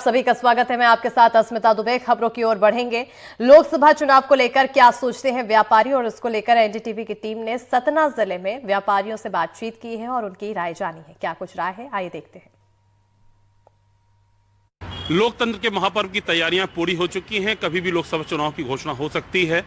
सभी का स्वागत है। मैं आपके साथ अस्मिता दुबे। खबरों की ओर बढ़ेंगे। लोकसभा चुनाव को लेकर क्या सोचते हैं व्यापारी, और इसको लेकर एनडीटीवी की टीम ने सतना जिले में व्यापारियों से बातचीत की है और उनकी राय जानी है। क्या कुछ राय है, आइए देखते हैं। लोकतंत्र के महापर्व की तैयारियां पूरी हो चुकी हैं। कभी भी लोकसभा चुनाव की घोषणा हो सकती है।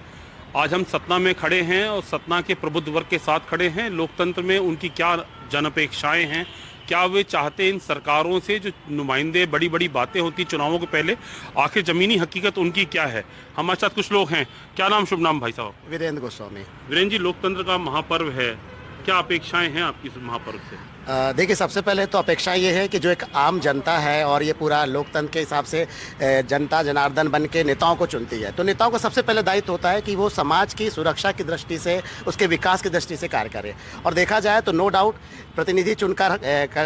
आज हम सतना में खड़े हैं और सतना के प्रबुद्ध वर्ग के साथ खड़े हैं। लोकतंत्र में उनकी क्या जनअपेक्षाएं हैं, क्या वे चाहते हैं इन सरकारों से जो नुमाइंदे बड़ी बड़ी बातें होती चुनावों के पहले, आखिर जमीनी हकीकत उनकी क्या है। हमारे साथ कुछ लोग हैं। क्या नाम, शुभ नाम भाई साहब? वीरेंद्र गोस्वामी। वीरेंद्र जी, लोकतंत्र का महापर्व है, क्या अपेक्षाएं हैं आपकी इस महापर्व से? देखिए, सबसे पहले तो अपेक्षा ये है कि जो एक आम जनता है और ये पूरा लोकतंत्र के हिसाब से जनता जनार्दन बन के नेताओं को चुनती है, तो नेताओं को सबसे पहले दायित्व होता है कि वो समाज की सुरक्षा की दृष्टि से, उसके विकास की दृष्टि से कार्य करे। और देखा जाए तो नो डाउट प्रतिनिधि चुनकर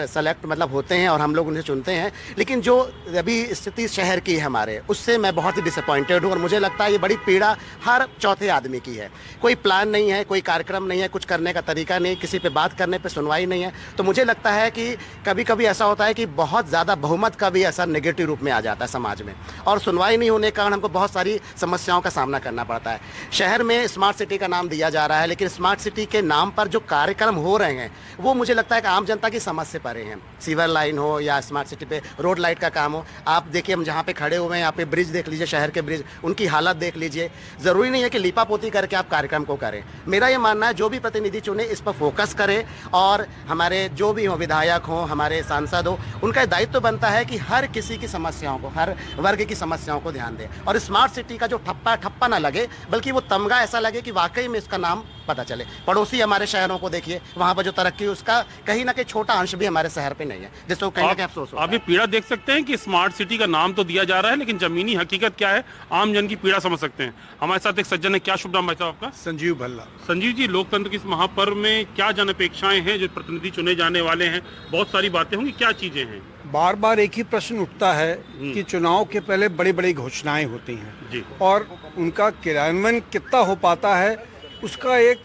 सेलेक्ट मतलब होते हैं और हम लोग उन्हें चुनते हैं, लेकिन जो अभी स्थिति शहर की है हमारे, उससे मैं बहुत ही डिसअपॉइंटेड हूँ। और मुझे लगता है ये बड़ी पीड़ा हर चौथे आदमी की है। कोई प्लान नहीं है, कोई कार्यक्रम नहीं है, कुछ करने का तरीका नहीं, किसी पे बात करने पे सुनवाई नहीं है। तो मुझे लगता है कि कभी कभी ऐसा होता है कि बहुत ज़्यादा बहुमत का भी असर नेगेटिव रूप में आ जाता है समाज में, और सुनवाई नहीं होने के कारण हमको बहुत सारी समस्याओं का सामना करना पड़ता है। शहर में स्मार्ट सिटी का नाम दिया जा रहा है, लेकिन स्मार्ट सिटी के नाम पर जो कार्यक्रम हो रहे हैं वो मुझे लगता है कि आम जनता की समझ से परे हैं। सीवर लाइन हो या स्मार्ट सिटी पे रोड लाइट का काम हो, आप देखिए हम जहाँ पे खड़े हुए हैं, यहाँ पे ब्रिज देख लीजिए, शहर के ब्रिज, उनकी हालत देख लीजिए। ज़रूरी नहीं है कि लीपापोती करके आप कार्यक्रम को करें। मेरा ये मानना है जो भी प्रतिनिधि चुने इस पर फोकस करें, और हमारे जो भी हो, विधायक हो, हमारे सांसद हो, उनका दायित्व बनता है कि हर किसी की समस्याओं को, हर वर्ग की समस्याओं को ध्यान दें। और स्मार्ट सिटी का जो ठप्पा ना लगे, बल्कि वो तमगा ऐसा लगे कि वाकई में इसका नाम पता चले। पड़ोसी हमारे शहरों को देखिए, वहां पर जो तरक्की है उसका कहीं ना कहीं छोटा अंश भी हमारे शहर पे नहीं है, जिसको कहीं ना कहीं अफसोस होता है। आप ये पीड़ा देख सकते हैं कि स्मार्ट सिटी का नाम तो दिया जा रहा है, लेकिन जमीनी हकीकत क्या है, आम जन की पीड़ा समझ सकते हैं। हमारे साथ एक सज्जन है। क्या शुभ नाम भाई साहब आपका? संजीव भल्ला। संजीव जी, लोकतंत्र की इस महापर्व में क्या जन अपेक्षाएं हैं? जो प्रतिनिधि चुने जाने वाले हैं, बहुत सारी बातें होंगी, क्या चीजें हैं? बार बार एक ही प्रश्न उठता है कि चुनाव के पहले बड़ी बड़ी घोषणाएं होती हैं जी, और उनका क्रियान्वयन कितना हो पाता है, उसका एक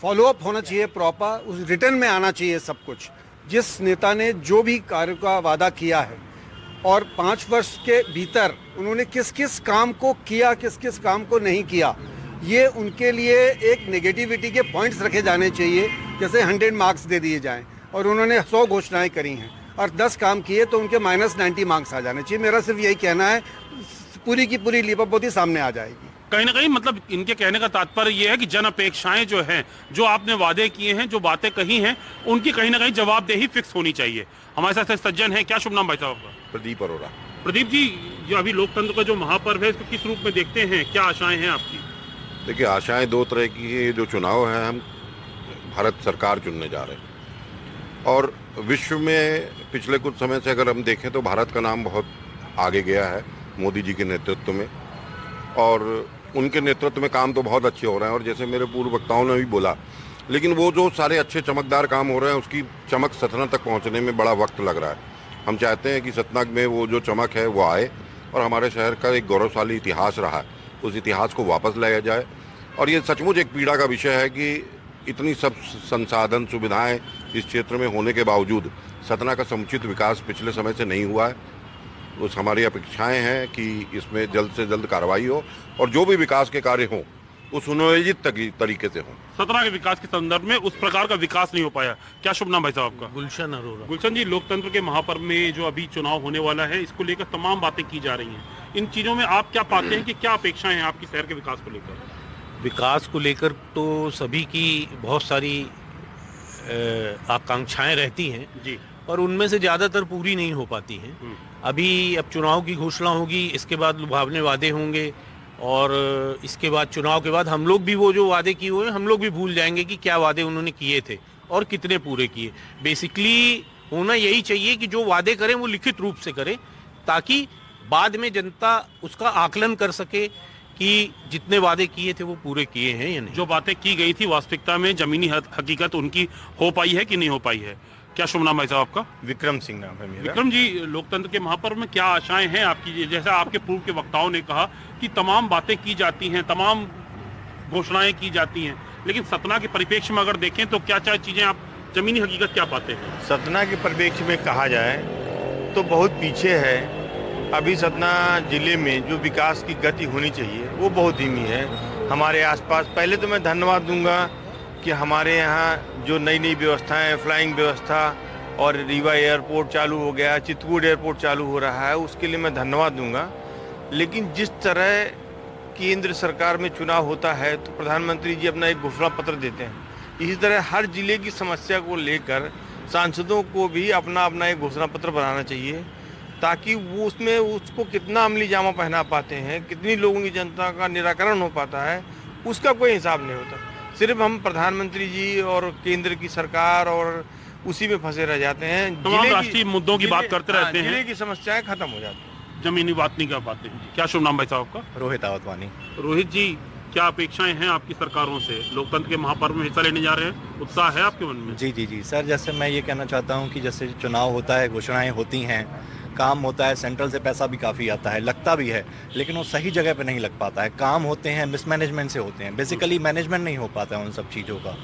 फॉलोअप होना चाहिए प्रॉपर, उस रिटर्न में आना चाहिए सब कुछ। जिस नेता ने जो भी कार्य का वादा किया है और 5 वर्ष के भीतर उन्होंने किस किस काम को किया, किस किस काम को नहीं किया, ये उनके लिए एक नेगेटिविटी के पॉइंट्स रखे जाने चाहिए। जैसे 100 मार्क्स दे दिए जाएं, और उन्होंने 100 घोषणाएं करी हैं और 10 काम किए तो उनके -90 मार्क्स आ जाने चाहिए। मेरा सिर्फ यही कहना है, पूरी की पूरी लीपापोती सामने आ जाएगी। कहीं ना कहीं मतलब इनके कहने का तात्पर्य यह है कि जन अपेक्षाएं जो हैं, जो आपने वादे किए हैं, जो बातें कही हैं, उनकी कहीं ना कहीं जवाबदेही फिक्स होनी चाहिए। हमारे साथ सज्जन है। क्या शुभ नाम भाई साहब का? प्रदीप अरोड़ा। प्रदीप जी, जो अभी लोकतंत्र का जो महापर्व है, इसको किस रूप में देखते हैं? क्या आशाएं हैं आपकी? देखिए, आशाएं दो तरह की है। जो चुनाव है, हम भारत सरकार चुनने जा रहे हैं, और विश्व में पिछले कुछ समय से अगर हम देखें तो भारत का नाम बहुत आगे गया है मोदी जी के नेतृत्व में, और उनके नेतृत्व में काम तो बहुत अच्छे हो रहे हैं। और जैसे मेरे पूर्व वक्ताओं ने भी बोला, लेकिन वो जो सारे अच्छे चमकदार काम हो रहे हैं, उसकी चमक सतना तक पहुंचने में बड़ा वक्त लग रहा है। हम चाहते हैं कि सतना में वो जो चमक है वो आए, और हमारे शहर का एक गौरवशाली इतिहास रहा है, उस इतिहास को वापस लाया जाए। और ये सचमुच एक पीड़ा का विषय है कि इतनी सब संसाधन सुविधाएं इस क्षेत्र में होने के बावजूद सतना का समुचित विकास पिछले समय से नहीं हुआ है। उस हमारी अपेक्षाएं हैं कि इसमें जल्द से जल्द कार्रवाई हो, और जो भी विकास के कार्य हों वो सुनियोजित तरीके से हों। सतना के विकास के संदर्भ में उस प्रकार का विकास नहीं हो पाया। क्या शुभ नाम भाई साहब आपका? गुलशन अरोड़ा। गुलशन जी, लोकतंत्र के महापर्व में जो अभी चुनाव होने वाला है, इसको लेकर तमाम बातें की जा रही हैं। इन चीजों में आप क्या पाते हैं कि क्या अपेक्षाएं हैं आपकी शहर के विकास को लेकर? विकास को लेकर तो सभी की बहुत सारी आकांक्षाएं रहती हैं जी, और उनमें से ज़्यादातर पूरी नहीं हो पाती हैं। अब चुनाव की घोषणा होगी, इसके बाद लुभावने वादे होंगे, और इसके बाद चुनाव के बाद हम लोग भी वो जो वादे किए हुए हैं, हम लोग भी भूल जाएंगे कि क्या वादे उन्होंने किए थे और कितने पूरे किए। बेसिकली होना यही चाहिए कि जो वादे करें वो लिखित रूप से करें, ताकि बाद में जनता उसका आकलन कर सके कि जितने वादे किए थे वो पूरे किए हैं या नहीं। जो बातें की गई थी वास्तविकता में जमीनी हकीकत उनकी हो पाई है कि नहीं हो पाई है? क्या शुभ नाम भाई साहब आपका? विक्रम सिंह नाम है मेरा। विक्रम जी, लोकतंत्र के महापर्व में क्या आशाएं हैं आपकी? जैसा आपके पूर्व के वक्ताओं ने कहा कि तमाम बातें की जाती हैं, तमाम घोषणाएं की जाती हैं, लेकिन सतना के परिप्रेक्ष्य में अगर देखें तो क्या क्या चीजें आप जमीनी हकीकत क्या पाते हैं? सतना के परिप्रेक्ष्य में कहा जाए तो बहुत पीछे है। अभी सतना जिले में जो विकास की गति होनी चाहिए वो बहुत धीमी है हमारे आसपास। पहले तो मैं धन्यवाद दूंगा कि हमारे यहाँ जो नई नई व्यवस्थाएं, फ्लाइंग व्यवस्था और रीवा एयरपोर्ट चालू हो गया, चित्रकूट एयरपोर्ट चालू हो रहा है, उसके लिए मैं धन्यवाद दूंगा। लेकिन जिस तरह केंद्र सरकार में चुनाव होता है तो प्रधानमंत्री जी अपना एक घोषणा पत्र देते हैं, इसी तरह हर जिले की समस्या को लेकर सांसदों को भी अपना अपना एक घोषणा पत्र बनाना चाहिए, ताकि वो उसमें उसको कितना अमली जामा पहना पाते हैं, कितनी लोगों की जनता का निराकरण हो पाता है, उसका कोई हिसाब नहीं होता। सिर्फ हम प्रधानमंत्री जी और केंद्र की सरकार और उसी में फंसे रह जाते हैं। तमाम राष्ट्रीय मुद्दों की बात करते रहते हैं, जिले की समस्याएं खत्म हो जाती हैं, जमीनी बात नहीं कर पाते। क्या शुभ नाम भाई साहब आपका? रोहित आवतवानी। रोहित जी, क्या अपेक्षाएं हैं आपकी सरकारों से? लोकतंत्र के महापर्व में हिस्सा लेने जा रहे हैं, उत्साह है आपके मन में? जी सर, जैसे मैं ये कहना चाहता हूँ कि जैसे चुनाव होता है, घोषणाएं होती हैं, काम होता है, सेंट्रल से पैसा भी काफ़ी आता है, लगता भी है, लेकिन वो सही जगह पे नहीं लग पाता है। काम होते हैं मिसमैनेजमेंट से होते हैं, बेसिकली मैनेजमेंट नहीं हो पाता है उन सब चीज़ों का।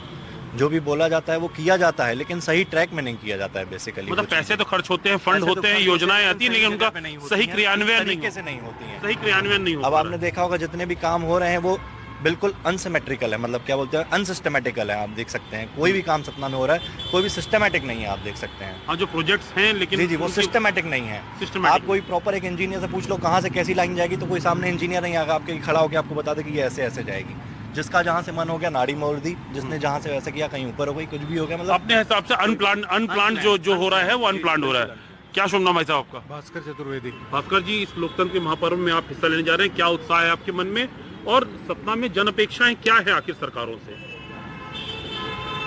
जो भी बोला जाता है वो किया जाता है, लेकिन सही ट्रैक में नहीं किया जाता है बेसिकली। मतलब पैसे तो खर्च होते हैं, फंड होते हैं, योजनाएं आती हैं, लेकिन उनका सही क्रियान्वयन तरीके से नहीं होती है। सही क्रियान्वयन नहीं होता। अब आपने देखा होगा जितने भी काम हो रहे हैं वो बिल्कुल अनसिमेट्रिकल है, मतलब क्या बोलते हैं, अनसिस्टमेटिकल है। आप देख सकते हैं कोई भी काम सतना में हो रहा है, कोई भी सिस्टमेटिक नहीं है। आप देख सकते हैं हाँ, जो प्रोजेक्ट्स हैं, लेकिन जी वो सिस्टमेटिक नहीं है। आप कोई प्रॉपर एक इंजीनियर से पूछ लो कहाँ से कैसी लाइन जाएगी, तो कोई सामने इंजीनियर नहीं आएगा आपके खड़ा होकर आपको बता दे कि ये ऐसे ऐसे जाएगी। जिसका जहाँ से मन हो गया नाड़ी मोड़ दी, जिसने जहाँ से वैसे किया, कहीं ऊपर हो गई, कुछ भी हो गया, मतलब अपने हिसाब से अनप्लान्ड जो हो रहा है वो अनप्लान्ड हो रहा है। क्या शुभ नाम भाई साहब आपका? भास्कर चतुर्वेदी। भास्कर जी, इस लोकतंत्र के महापर्व में आप हिस्सा लेने जा रहे हैं, क्या उत्साह है आपके मन में, और सतना में जन अपेक्षाएं क्या है आखिर सरकारों से?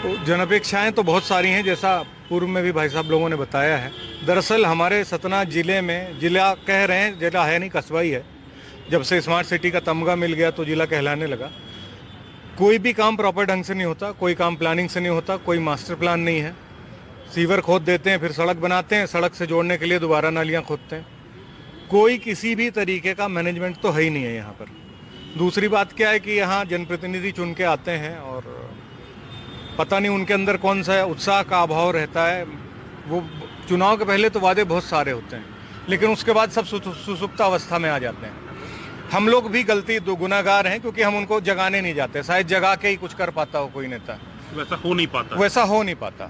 तो जन अपेक्षाएं तो बहुत सारी हैं, जैसा पूर्व में भी भाई साहब लोगों ने बताया है। दरअसल हमारे सतना जिले में, जिला कह रहे हैं, जिला है नहीं, कस्बा ही है। जब से स्मार्ट सिटी का तमगा मिल गया तो जिला कहलाने लगा। कोई भी काम प्रॉपर ढंग से नहीं होता, कोई काम प्लानिंग से नहीं होता, कोई मास्टर प्लान नहीं है। सीवर खोद देते हैं, फिर सड़क बनाते हैं, सड़क से जोड़ने के लिए दोबारा नालियाँ खोदते हैं। कोई किसी भी तरीके का मैनेजमेंट तो है ही नहीं है यहाँ पर। दूसरी बात क्या है कि यहाँ जनप्रतिनिधि चुन के आते हैं और पता नहीं उनके अंदर कौन सा उत्साह का अभाव रहता है। वो चुनाव के पहले तो वादे बहुत सारे होते हैं, लेकिन उसके बाद सब सुसुप्त अवस्था में आ जाते हैं। हम लोग भी गलती दो गुनाहगार हैं, क्योंकि हम उनको जगाने नहीं जाते। शायद जगा के ही कुछ कर पाता हो कोई नेता, वैसा हो नहीं पाता। वैसा हो नहीं पाता।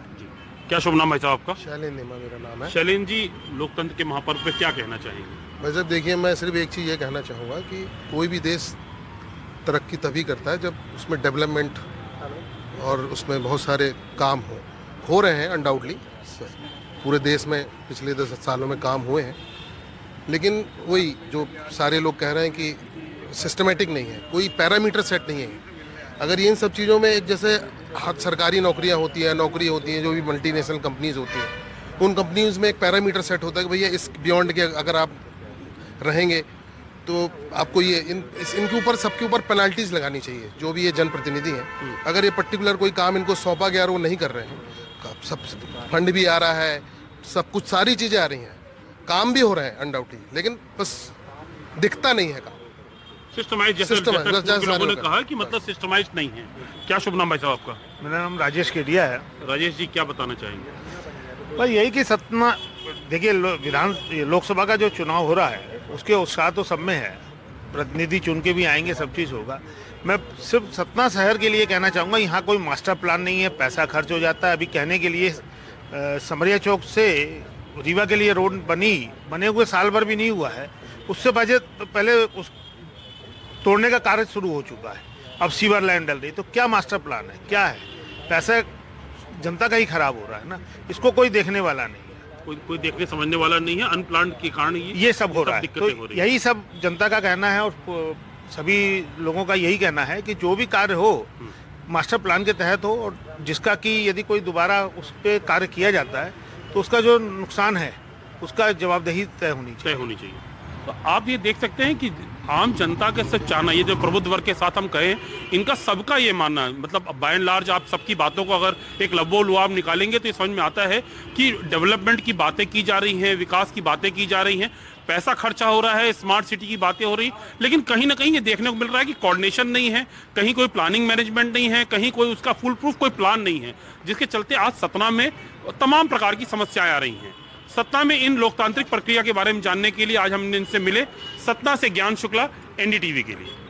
क्या शुभ नाम भाई साहब आपका? शैलेंद्र मेरा नाम है। शैलेंद्र जी, लोकतंत्र के महापर्व पे क्या कहना चाहेंगे? वैसे देखिए, मैं सिर्फ एक चीज़ ये कहना चाहूँगा कि कोई भी देश तरक्की तभी करता है जब उसमें डेवलपमेंट और उसमें बहुत सारे काम हो रहे हैं। अनडाउटली पूरे देश में पिछले 10 सालों में काम हुए हैं, लेकिन वही जो सारे लोग कह रहे हैं कि सिस्टमेटिक नहीं है, कोई पैरामीटर सेट नहीं है। अगर इन सब चीज़ों में, एक जैसे सरकारी नौकरियां होती हैं, जो भी मल्टीनेशनल कंपनीज होती हैं, उन कंपनीज में एक पैरामीटर सेट होता है कि भैया इस बियॉन्ड के अगर आप रहेंगे तो आपको ये इनके ऊपर, सबके ऊपर पेनल्टीज लगानी चाहिए, जो भी ये जनप्रतिनिधि हैं। अगर ये पर्टिकुलर कोई काम इनको सौंपा गया और वो नहीं कर रहे हैं, सब फंड भी आ रहा है, सब कुछ सारी चीज़ें आ रही हैं, काम भी हो रहे हैं अनडाउटली, लेकिन बस दिखता नहीं है काम सिस्टमाइज। जैसे लोगों ने कहा कि मतलब सिस्टमाइज नहीं है। क्या शुभ नाम भाई साहब आपका? मेरा नाम राजेश केडिया है। राजेश जी, क्या बताना चाहेंगे? भाई यही कि सतना, देखिए लोकसभा का जो चुनाव हो रहा है उसके उत्साह तो सब में है, प्रतिनिधि चुन के भी आएंगे, सब चीज़ होगा। मैं सिर्फ सतना शहर के लिए कहना चाहूँगा, यहाँ कोई मास्टर प्लान नहीं है, पैसा खर्च हो जाता है। अभी कहने के लिए समरिया चौक से रीवा के लिए रोड बने हुए साल भर भी नहीं हुआ है, उससे पहले उस तोड़ने का कार्य शुरू हो चुका है। अब सीवर लाइन डल रही, तो क्या मास्टर प्लान है, क्या है? पैसा जनता का ही खराब हो रहा है ना, इसको कोई देखने वाला नहीं है, कोई देखने समझने वाला नहीं है। अनप्लान्ड के कारण ये सब हो रहा है। तो यही सब जनता का कहना है और सभी लोगों का यही कहना है कि जो भी कार्य हो मास्टर प्लान के तहत हो, और जिसका कि यदि कोई दोबारा उस पर कार्य किया जाता है तो उसका जो नुकसान है उसका जवाबदेही तय होनी चाहिए। तो आप ये देख सकते हैं कि आम जनता के सिर्फ चाहना, ये जो प्रबुद्ध वर्ग के साथ हम कहें, इनका सबका ये मानना है, मतलब बाय एंड लार्ज आप सबकी बातों को अगर एक लब्बो लुआब निकालेंगे तो ये समझ में आता है कि डेवलपमेंट की बातें की जा रही हैं, विकास की बातें की जा रही हैं, पैसा खर्चा हो रहा है, स्मार्ट सिटी की बातें हो रही, लेकिन कहीं ना कहीं ये देखने को मिल रहा है कि कोऑर्डिनेशन नहीं है, कहीं कोई प्लानिंग मैनेजमेंट नहीं है, कहीं कोई उसका फुल प्रूफ कोई प्लान नहीं है, जिसके चलते आज सतना में तमाम प्रकार की समस्याएं आ रही हैं। सतना में इन लोकतांत्रिक प्रक्रिया के बारे में जानने के लिए आज हमने इनसे मिले। सतना से ज्ञान शुक्ला, एनडीटीवी के लिए।